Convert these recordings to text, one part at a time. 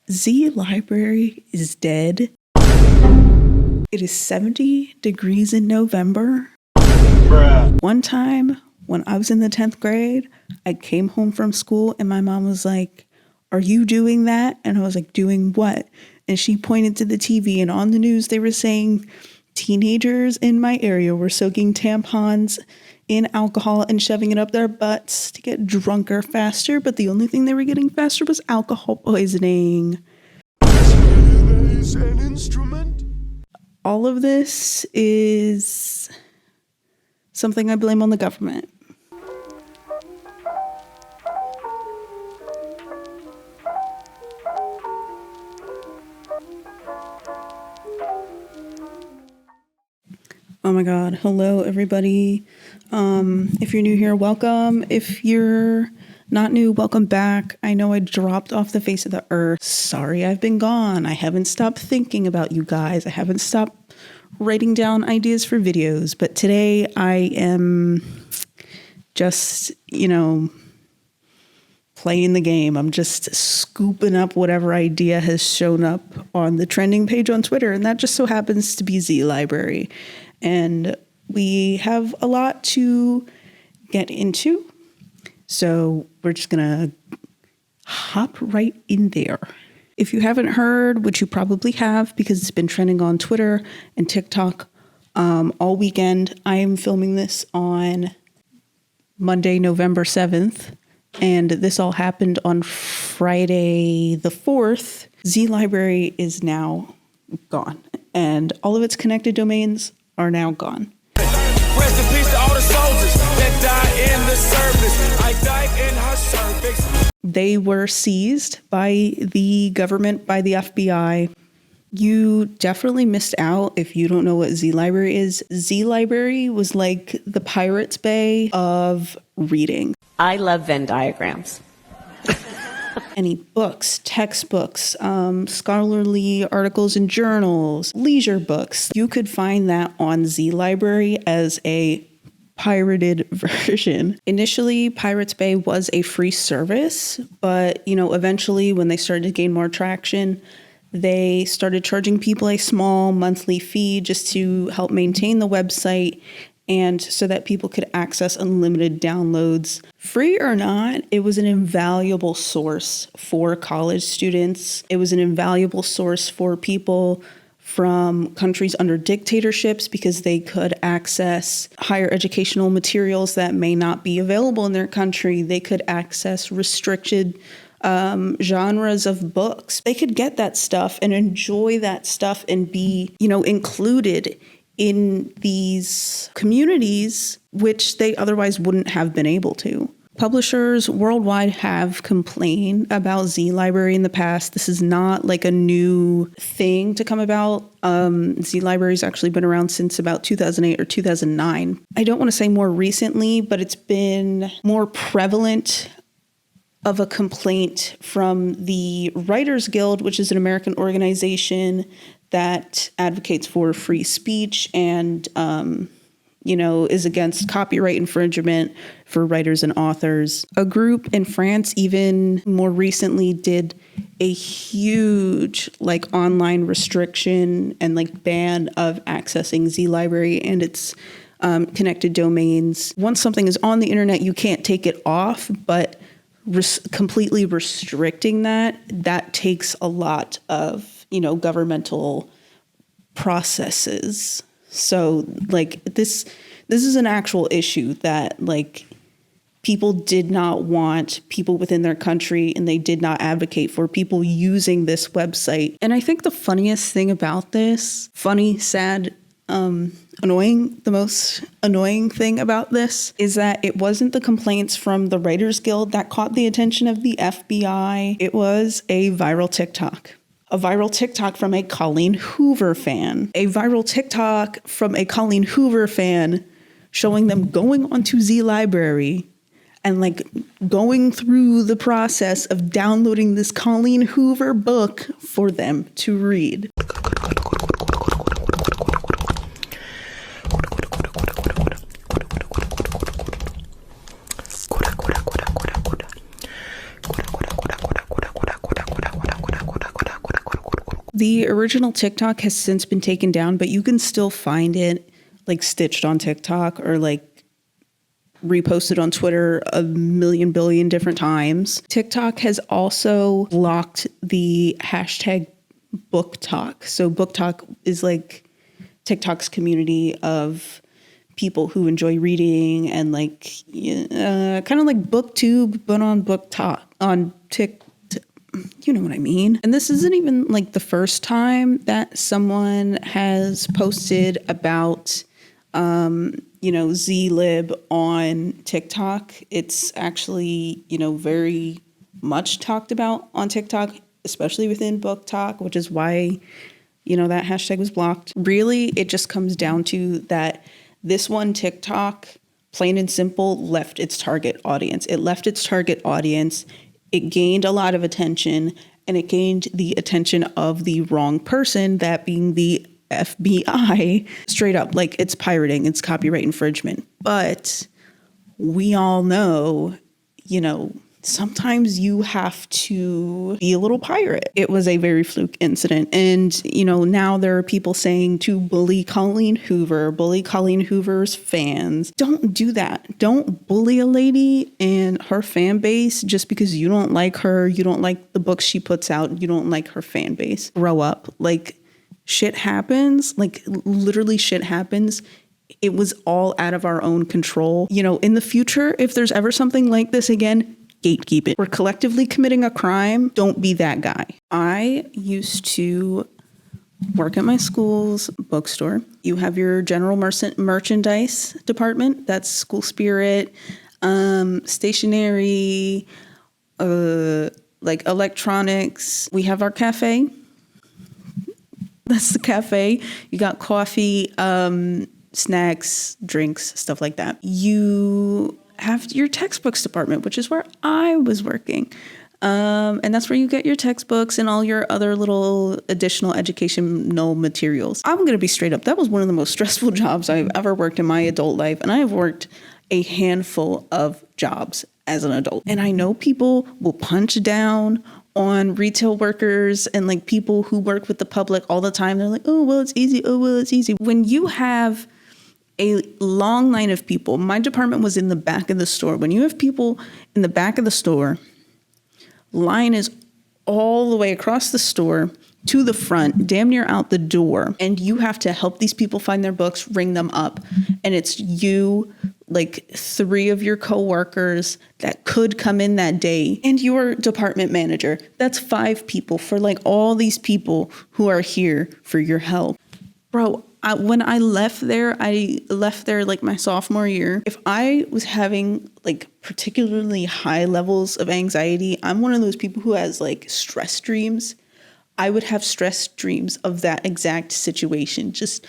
ZLibrary is dead. It is 70 degrees in November. Bruh. One time when I was in the 10th grade, I came home from school and my mom was like, "Are you doing that?" And I was like, "Doing what?" And she pointed to the TV, and on the news they were saying teenagers in my area were soaking tampons in alcohol and shoving it up their butts to get drunker faster, but the only thing they were getting faster was alcohol poisoning. Is an instrument? All of this is something I blame on the government. Oh my God. Hello, everybody. If you're new here, welcome. If you're not new, welcome back. I know I dropped off the face of the earth. Sorry, I've been gone. I haven't stopped thinking about you guys. I haven't stopped writing down ideas for videos. But today I am just, playing the game. I'm just scooping up whatever idea has shown up on the trending page on Twitter. And that just so happens to be ZLibrary. And we have a lot to get into. So we're just going to hop right in there. If you haven't heard, which you probably have because it's been trending on Twitter and TikTok all weekend, I am filming this on Monday, November 7th. And this all happened on Friday the 4th. ZLibrary is now gone. And all of its connected domains are now gone. Rest in peace to all the soldiers that died in the service. I died in her service. They were seized by the government, by the FBI. You definitely missed out if you don't know what ZLibrary is. ZLibrary was like the Pirates Bay of reading. I love Venn diagrams. Any books, textbooks, scholarly articles and journals, leisure books. You could find that on ZLibrary as a pirated version. Initially, Pirates Bay was a free service, but eventually when they started to gain more traction, they started charging people a small monthly fee just to help maintain the website and so that people could access unlimited downloads. Free or not, it was an invaluable source for college students. It was an invaluable source for people from countries under dictatorships because they could access higher educational materials that may not be available in their country. They could access restricted genres of books. They could get that stuff and enjoy that stuff and be, included in these communities, which they otherwise wouldn't have been able to. Publishers worldwide have complained about ZLibrary in the past. This is not like a new thing to come about. ZLibrary's actually been around since about 2008 or 2009. I don't want to say more recently, but it's been more prevalent of a complaint from the Writers Guild, which is an American organization that advocates for free speech and, is against copyright infringement for writers and authors. A group in France even more recently did a huge online restriction and ban of accessing ZLibrary and its connected domains. Once something is on the internet, you can't take it off, but completely restricting that takes a lot of governmental processes. So this is an actual issue that people did not want people within their country, and they did not advocate for people using this website. And I think the funniest thing about this, funny, sad, annoying, the most annoying thing about this is that it wasn't the complaints from the Writers Guild that caught the attention of the FBI. It was a viral TikTok. A viral TikTok from a Colleen Hoover fan. A viral TikTok from a Colleen Hoover fan showing them going onto ZLibrary and going through the process of downloading this Colleen Hoover book for them to read. The original TikTok has since been taken down, but you can still find it like stitched on TikTok or like reposted on Twitter a million billion different times. TikTok has also blocked the hashtag book talk. So book talk is like TikTok's community of people who enjoy reading and like kind of like BookTube, but on book talk on TikTok. You know what I mean? And this isn't even like the first time that someone has posted about, ZLib on TikTok. It's actually, very much talked about on TikTok, especially within Book Talk, which is why, that hashtag was blocked. Really, it just comes down to that this one TikTok, plain and simple, left its target audience. It left its target audience. It gained a lot of attention, and it gained the attention of the wrong person, that being the FBI. Straight up, like, it's pirating, it's copyright infringement. But we all know, sometimes you have to be a little pirate. It was a very fluke incident. And, now there are people saying to bully Colleen Hoover's fans, don't do that. Don't bully a lady and her fan base just because you don't like her, you don't like the books she puts out, you don't like her fan base. Grow up. Like, shit happens. Like, literally shit happens. It was all out of our own control. In the future, if there's ever something like this again, gatekeep it. We're collectively committing a crime. Don't be that guy. I used to work at my school's bookstore. You have your general merchandise department. That's school spirit, stationery, like electronics. We have our cafe. That's the cafe. You got coffee, snacks, drinks, stuff like that. You have your textbooks department, which is where I was working. And that's where you get your textbooks and all your other little additional educational materials. I'm going to be straight up. That was one of the most stressful jobs I've ever worked in my adult life. And I have worked a handful of jobs as an adult. And I know people will punch down on retail workers and like people who work with the public all the time. They're like, oh, well, it's easy. Oh, well, it's easy. When you have a long line of people, my department was in the back of the store. When you have people in the back of the store, line is all the way across the store to the front, damn near out the door. And you have to help these people find their books, ring them up. And it's you, like 3 of your coworkers that could come in that day, and your department manager. That's 5 people for like all these people who are here for your help. Bro, when I left there like my sophomore year. If I was having like particularly high levels of anxiety, I'm one of those people who has like stress dreams. I would have stress dreams of that exact situation, just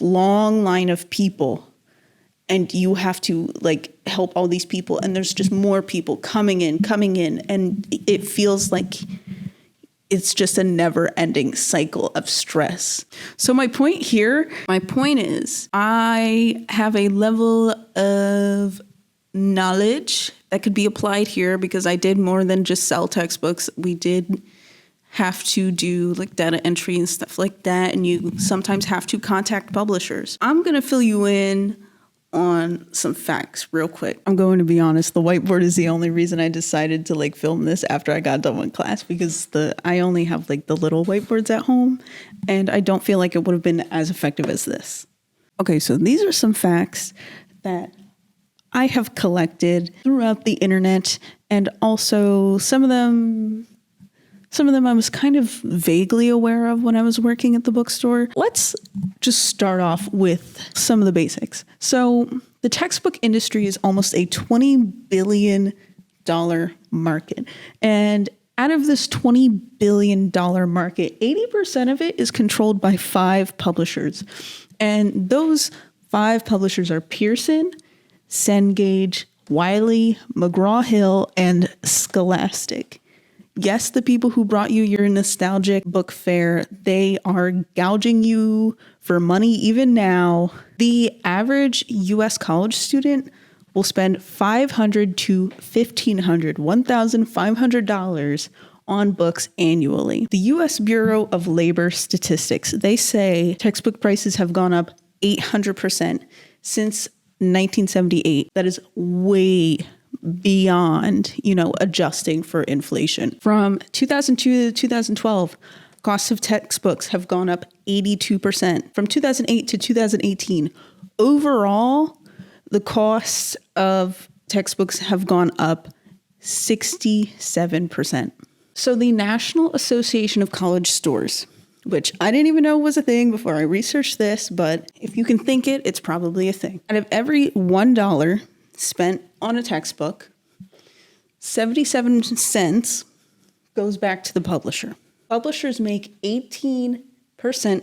long line of people. And you have to like help all these people. And there's just more people coming in. And it feels like it's just a never-ending cycle of stress. So my point is I have a level of knowledge that could be applied here because I did more than just sell textbooks. We did have to do like data entry and stuff like that. And you sometimes have to contact publishers. I'm going to fill you in on some facts real quick. I'm going to be honest, the whiteboard is the only reason I decided to like film this after I got done with class, because I only have like the little whiteboards at home and I don't feel like it would have been as effective as this. Okay, so these are some facts that I have collected throughout the internet, and also some of them I was kind of vaguely aware of when I was working at the bookstore. Let's just start off with some of the basics. So the textbook industry is almost a $20 billion market. And out of this $20 billion market, 80% of it is controlled by 5 publishers. And those 5 publishers are Pearson, Cengage, Wiley, McGraw-Hill, and Scholastic. Yes, the people who brought you your nostalgic book fair, they are gouging you for money even now. The average U.S. college student will spend $500 to $1,500 $1,500 on books annually. The U.S. Bureau of Labor Statistics, they say textbook prices have gone up 800% since 1978. That is way beyond, adjusting for inflation. From 2002 to 2012, costs of textbooks have gone up 82%. From 2008 to 2018, overall, the costs of textbooks have gone up 67%. So the National Association of College Stores, which I didn't even know was a thing before I researched this, but if you can think it, it's probably a thing. Out of every $1 spent on a textbook, 77 cents goes back to the publisher. Publishers make 18%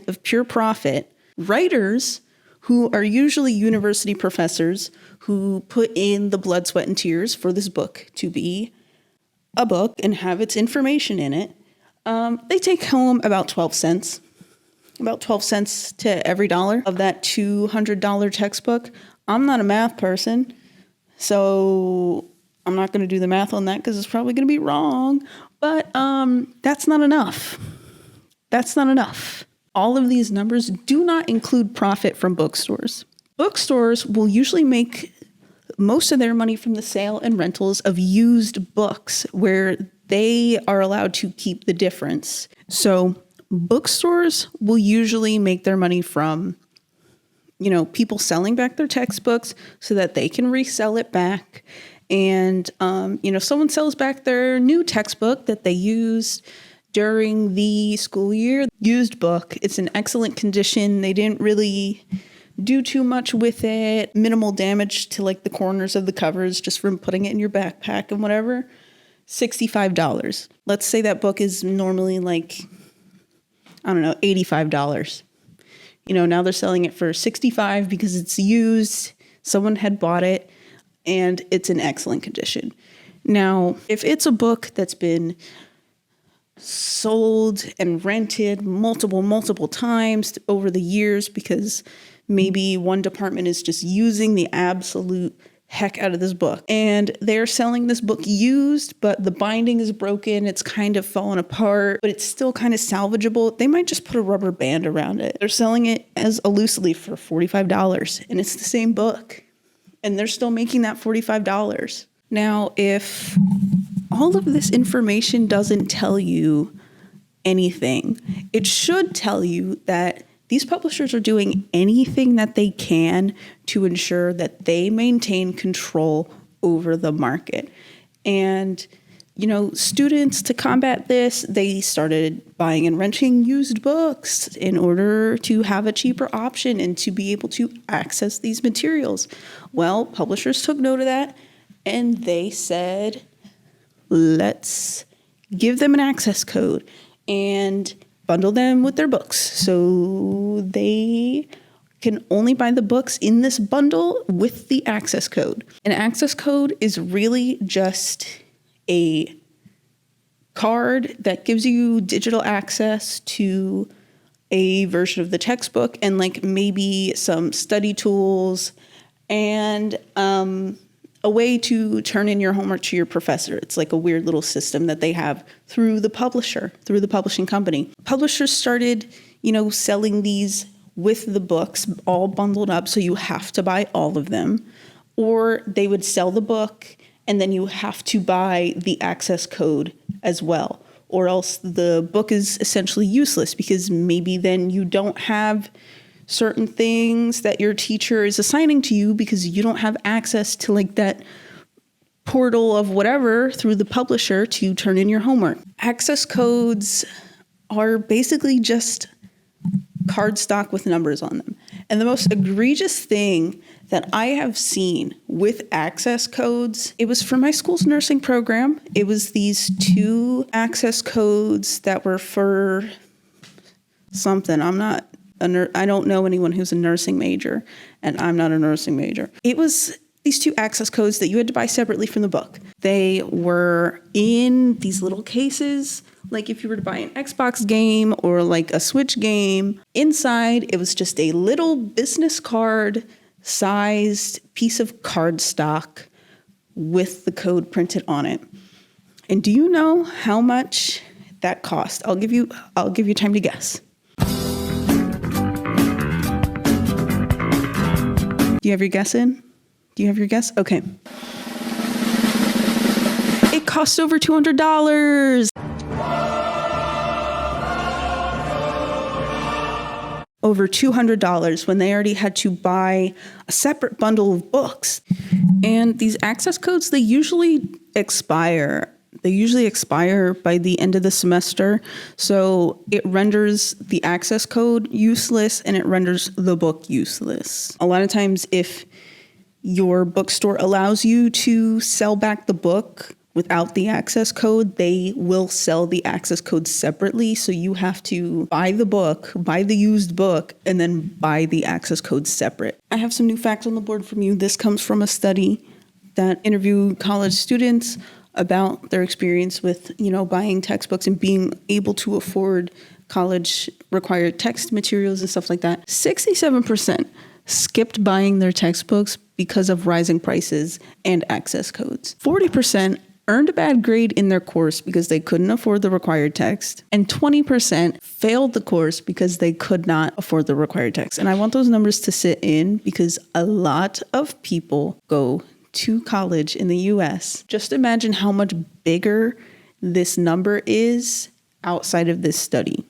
of pure profit. Writers, who are usually university professors who put in the blood, sweat, and tears for this book to be a book and have its information in it, they take home about 12 cents. About 12 cents to every dollar of that $200 textbook. I'm not a math person, so I'm not going to do the math on that because it's probably going to be wrong. But that's not enough. That's not enough. All of these numbers do not include profit from bookstores. Bookstores will usually make most of their money from the sale and rentals of used books, where they are allowed to keep the difference. So bookstores will usually make their money from, people selling back their textbooks so that they can resell it back. And, someone sells back their new textbook that they used during the school year. Used book. It's in excellent condition. They didn't really do too much with it. Minimal damage to the corners of the covers just from putting it in your backpack and whatever. $65. Let's say that book is normally $85. Now they're selling it for $65 because it's used. Someone had bought it and it's in excellent condition. Now, if it's a book that's been sold and rented multiple times over the years because maybe one department is just using the absolute heck out of this book and they're selling this book used, but the binding is broken, it's kind of fallen apart, but it's still kind of salvageable, they might just put a rubber band around it. They're selling it as a loose leaf for $45 and it's the same book and they're still making that $45. Now, if all of this information doesn't tell you anything, it should tell you that these publishers are doing anything that they can to ensure that they maintain control over the market. And, students, to combat this, they started buying and renting used books in order to have a cheaper option and to be able to access these materials. Well, publishers took note of that and they said, let's give them an access code and bundle them with their books so they can only buy the books in this bundle with the access code. An access code is really just a card that gives you digital access to a version of the textbook and maybe some study tools and a way to turn in your homework to your professor. It's a weird little system that they have through the publisher, through the publishing company. Publishers started, selling these with the books all bundled up, so you have to buy all of them. Or they would sell the book and then you have to buy the access code as well. Or else the book is essentially useless because maybe then you don't have certain things that your teacher is assigning to you because you don't have access to that portal of whatever through the publisher to turn in your homework. Access codes are basically just cardstock with numbers on them. And the most egregious thing that I have seen with access codes, it was for my school's nursing program. It was these 2 access codes that were for something. I don't know anyone who's a nursing major, and I'm not a nursing major. It was these 2 access codes that you had to buy separately from the book. They were in these little cases, if you were to buy an Xbox game or a Switch game. Inside, it was just a little business card sized piece of cardstock with the code printed on it. And do you know how much that cost? I'll give you time to guess. Do you have your guess in? Do you have your guess? Okay. It costs over $200. Over $200 when they already had to buy a separate bundle of books. And these access codes, they usually expire. They usually expire by the end of the semester. So it renders the access code useless and it renders the book useless. A lot of times if your bookstore allows you to sell back the book without the access code, they will sell the access code separately. So you have to buy the book, buy the used book, and then buy the access code separate. I have some new facts on the board from you. This comes from a study that interviewed college students about their experience with, buying textbooks and being able to afford college required text materials and stuff like that. 67% skipped buying their textbooks because of rising prices and access codes. 40% earned a bad grade in their course because they couldn't afford the required text, and 20% failed the course because they could not afford the required text. And I want those numbers to sit in because a lot of people go to college in the US. Just imagine how much bigger this number is outside of this study.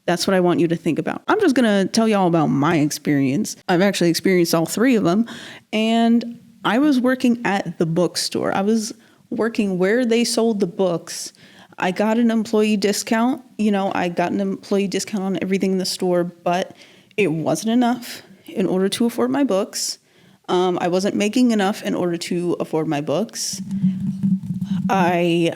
That's what I want you to think about. I'm just going to tell y'all about my experience. I've actually experienced all three of them. And I was working at the bookstore. I was working where they sold the books. I got an employee discount. I got an employee discount on everything in the store, but it wasn't enough in order to afford my books. I wasn't making enough in order to afford my books. I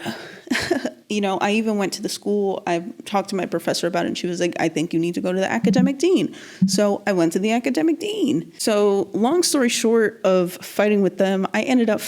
even went to the school. I talked to my professor about it, and she was like, I think you need to go to the academic dean. So I went to the academic dean. So long story short of fighting with them, I ended up,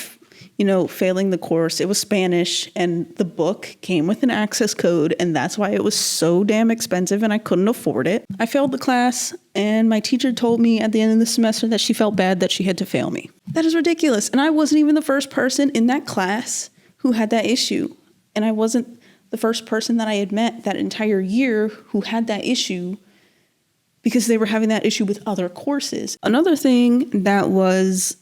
failing the course. It was Spanish, and the book came with an access code, and that's why it was so damn expensive, and I couldn't afford it. I failed the class, and my teacher told me at the end of the semester that she felt bad that she had to fail me. That is ridiculous. And I wasn't even the first person in that class who had that issue. And I wasn't the first person that I had met that entire year who had that issue because they were having that issue with other courses. Another thing that was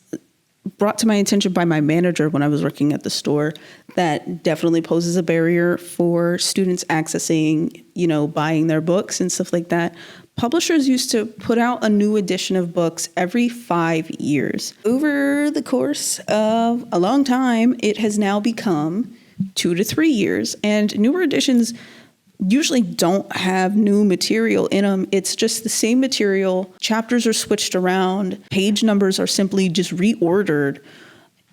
brought to my attention by my manager when I was working at the store that definitely poses a barrier for students accessing, buying their books and stuff like that. Publishers used to put out a new edition of books every 5 years. Over the course of a long time, it has now become 2 to 3 years, and newer editions usually don't have new material in them. It's just the same material. Chapters are switched around. Page numbers are simply just reordered,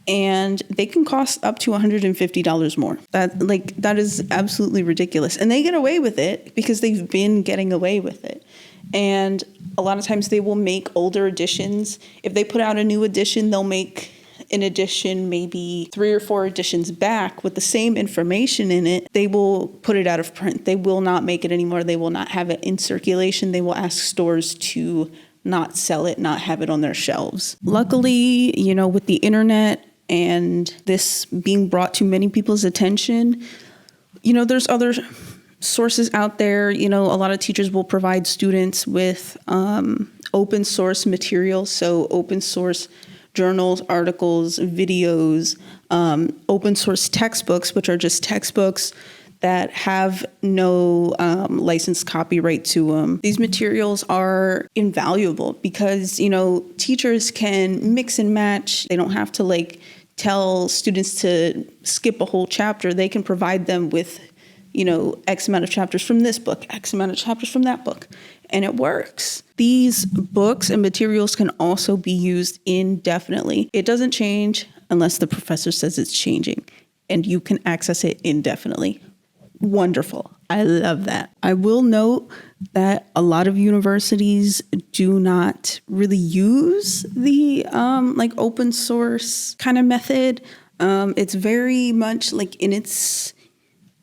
and they can cost up to $150 more. That is absolutely ridiculous. And they get away with it because they've been getting away with it. And a lot of times they will make older editions. If they put out a new edition, they'll make an edition, maybe 3 or 4 editions back with the same information in it. They will put it out of print. They will not make it anymore. They will not have it in circulation. They will ask stores to not sell it, not have it on their shelves. Luckily, with the internet and this being brought to many people's attention, there's other sources out there. A lot of teachers will provide students with open source material. So open source journals, articles, videos, open source textbooks, which are just textbooks that have no licensed copyright to them. These materials are invaluable because, teachers can mix and match. They don't have to tell students to skip a whole chapter. They can provide them with, X amount of chapters from this book, X amount of chapters from that book. And it works. These books and materials can also be used indefinitely. It doesn't change unless the professor says it's changing, and you can access it indefinitely. Wonderful. I love that. I will note that a lot of universities do not really use the open source kind of method. It's very much in its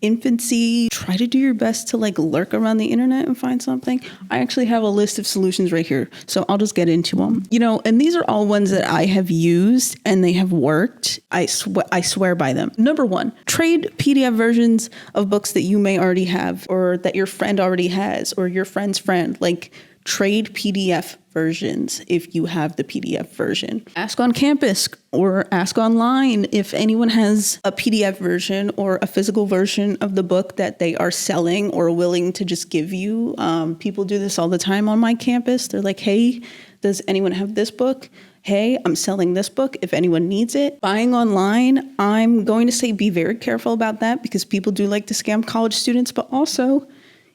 infancy, try to do your best to like lurk around the internet and find something. I actually have a list of solutions right here, so I'll just get into them. And these are all ones that I have used and they have worked. I swear by them. Number one, trade PDF versions of books that you may already have or that your friend already has or your friend's friend. Like, trade PDF versions if you have the PDF version. Ask on campus or ask online if anyone has a PDF version or a physical version of the book that they are selling or willing to just give you. People do this all the time on my campus. They're like, hey, does anyone have this book? Hey, I'm selling this book if anyone needs it. Buying online, I'm going to say be very careful about that because people do like to scam college students, but also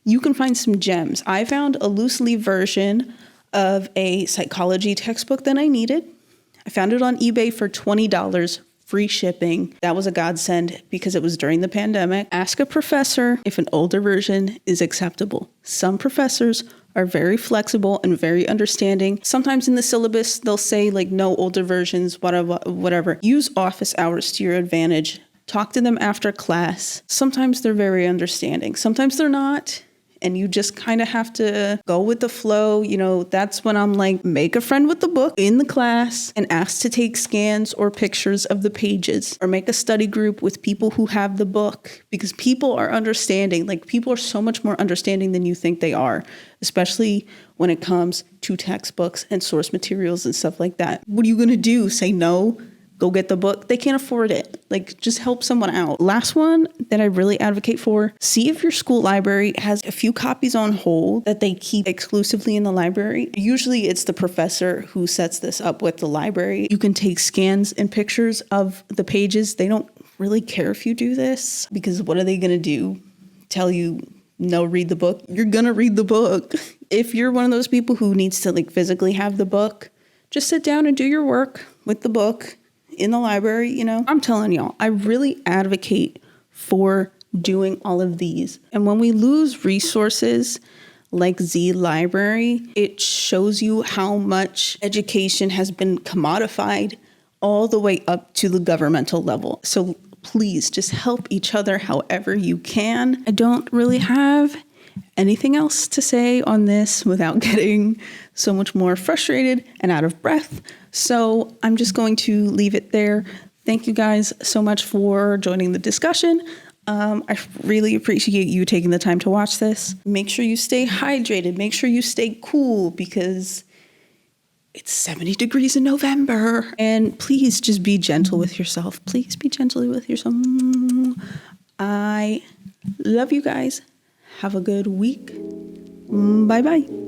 you can find some gems. I found a loose leaf version of a psychology textbook that I needed. I found it on eBay for $20, free shipping. That was a godsend because it was during the pandemic. Ask a professor if an older version is acceptable. Some professors are very flexible and very understanding. Sometimes in the syllabus, they'll say like no older versions, whatever. Use office hours to your advantage. Talk to them after class. Sometimes they're very understanding. Sometimes they're not. And you just kind of have to go with the flow. That's when I'm like, make a friend with the book in the class and ask to take scans or pictures of the pages or make a study group with people who have the book because people are understanding. Like, people are so much more understanding than you think they are, especially when it comes to textbooks and source materials and stuff like that. What are you going to do? Say no? Go get the book? They can't afford it. Like, just help someone out. Last one that I really advocate for, see if your school library has a few copies on hold that they keep exclusively in the library. Usually it's the professor who sets this up with the library. You can take scans and pictures of the pages. They don't really care if you do this because what are they going to do? Tell you, no, read the book? You're going to read the book. If you're one of those people who needs to like physically have the book, just sit down and do your work with the book in the library. I'm telling y'all, I really advocate for doing all of these. And when we lose resources like ZLibrary, it shows you how much education has been commodified all the way up to the governmental level. So please just help each other however you can. I don't really have anything else to say on this without getting so much more frustrated and out of breath. So I'm just going to leave it there. Thank you guys so much for joining the discussion. I really appreciate you taking the time to watch this. Make sure you stay hydrated. Make sure you stay cool because it's 70 degrees in November. And please just be gentle with yourself. Please be gentle with yourself. I love you guys. Have a good week. Bye-bye.